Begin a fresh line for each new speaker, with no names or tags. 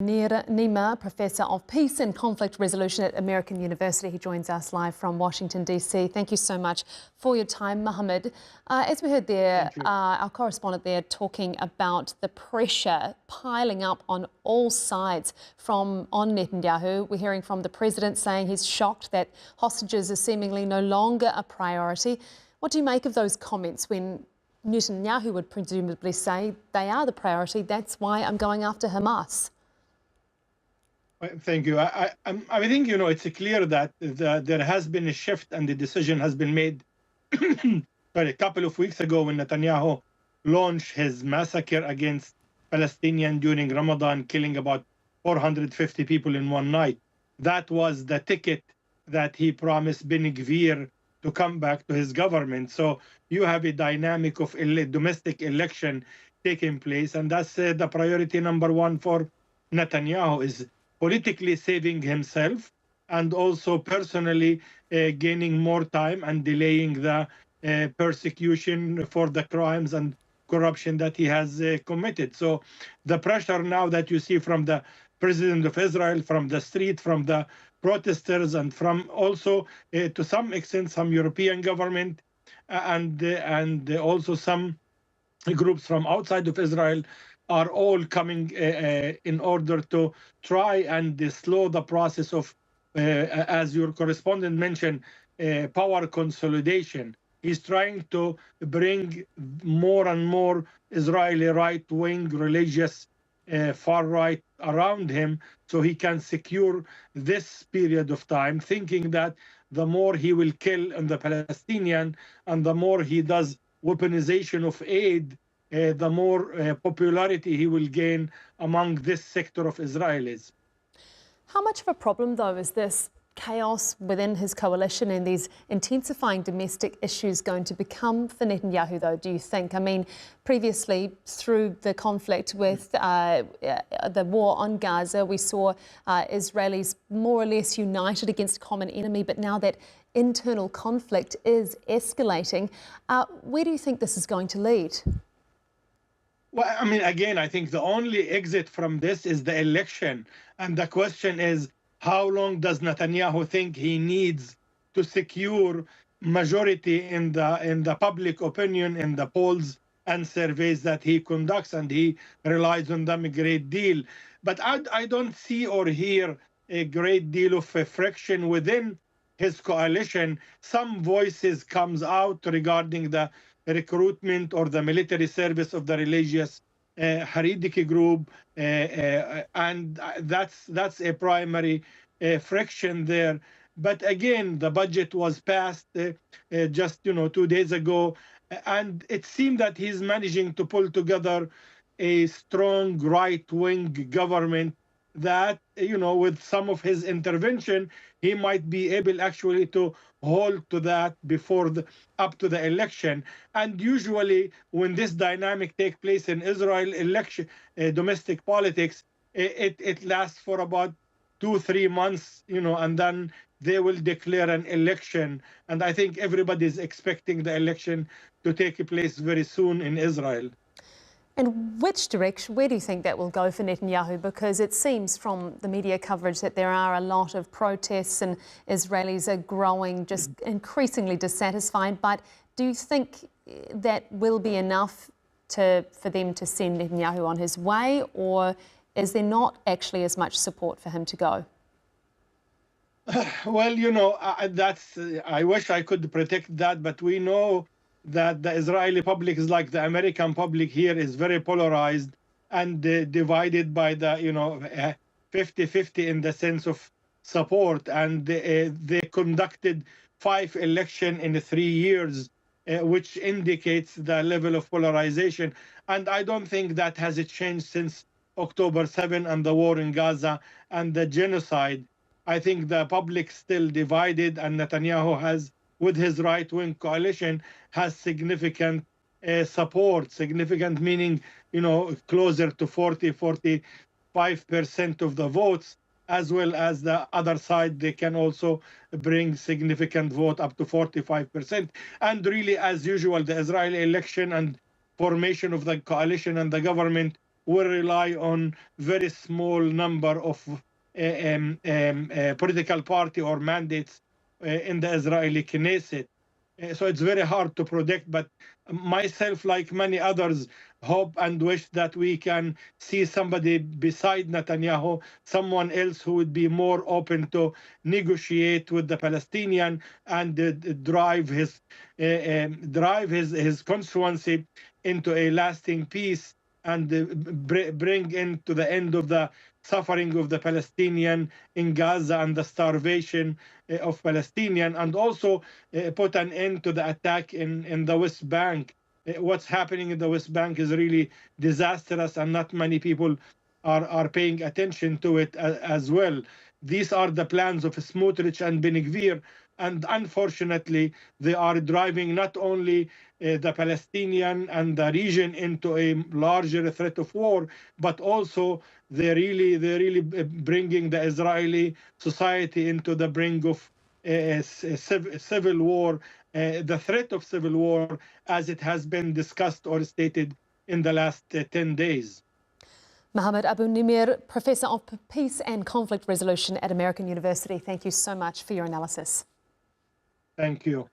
Abu-Nimer, Professor of Peace and Conflict Resolution at American University. He joins us live from Washington, D.C. Thank you so much for your time, Mohammed. As we heard there, our correspondent there talking about the pressure piling up on all sides on Netanyahu. We're hearing from the president saying he's shocked that hostages are seemingly no longer a priority. What do you make of those comments when Netanyahu would presumably say they are the priority, that's why I'm going after Hamas?
Thank you. I think, it's clear that there has been a shift and the decision has been made a couple of weeks ago when Netanyahu launched his massacre against Palestinians during Ramadan, killing about 450 people in one night. That was the ticket that he promised Ben Gvir to come back to his government. So you have a dynamic of domestic election taking place, and that's the priority number one for Netanyahu, is politically saving himself and also personally gaining more time and delaying the persecution for the crimes and corruption that he has committed. So the pressure now that you see from the president of Israel, from the street, from the protesters, and from also to some extent some European government and also some groups from outside of Israel are all coming in order to try and slow the process of, as your correspondent mentioned, power consolidation. He's trying to bring more and more Israeli right-wing religious far-right around him so he can secure this period of time, thinking that the more he will kill in the Palestinian and the more he does weaponization of aid, the more popularity he will gain among this sector of Israelis.
How much of a problem, though, is this chaos within his coalition and these intensifying domestic issues going to become for Netanyahu, though, do you think? I mean, previously, through the conflict with the war on Gaza, we saw Israelis more or less united against a common enemy, but now that internal conflict is escalating, where do you think this is going to lead?
Well, I mean, again, I think the only exit from this is the election. And the question is, how long does Netanyahu think he needs to secure majority in the public opinion, in the polls and surveys that he conducts, and he relies on them a great deal. But I don't see or hear a great deal of friction within his coalition. Some voices comes out regarding the recruitment or the military service of the religious Haredi group, and that's a primary friction there. But again, the budget was passed just 2 days ago, and it seemed that he's managing to pull together a strong right-wing government that, with some of his intervention, he might be able actually to hold to that before up to the election. And usually when this dynamic takes place in Israel election, domestic politics, it lasts for about 2-3 months, and then they will declare an election. And I think everybody is expecting the election to take place very soon in Israel.
And which direction, where do you think that will go for Netanyahu? Because it seems from the media coverage that there are a lot of protests and Israelis are growing, just increasingly dissatisfied. But do you think that will be enough for them to send Netanyahu on his way, or is there not actually as much support for him to go?
Well, I wish I could predict that, but we know that the Israeli public is like the American public here, is very polarized and divided by the 50-50 in the sense of support. And they conducted 5 elections in 3 years, which indicates the level of polarization. And I don't think that has changed since October 7 and the war in Gaza and the genocide. I think the public still divided, and Netanyahu has, with his right-wing coalition, has significant support, significant meaning, closer to 40-45% of the votes, as well as the other side, they can also bring significant vote up to 45%. And really, as usual, the Israeli election and formation of the coalition and the government will rely on very small number of political party or mandates in the Israeli Knesset. So it's very hard to predict, but myself, like many others, hope and wish that we can see somebody beside Netanyahu, someone else who would be more open to negotiate with the Palestinian and drive his constituency into a lasting peace and bring into the end of the suffering of the Palestinian in Gaza and the starvation of Palestinian, and also put an end to the attack in the West Bank. What's happening in the West Bank is really disastrous, and not many people are paying attention to it as well. These are the plans of Smotrich and Ben-Gvir, and unfortunately, they are driving not only the Palestinian and the region into a larger threat of war, but also they're really bringing the Israeli society into the brink of civil war, the threat of civil war, as it has been discussed or stated in the last 10 days.
Mohammed Abu-Nimer, Professor of Peace and Conflict Resolution at American University, thank you so much for your analysis.
Thank you.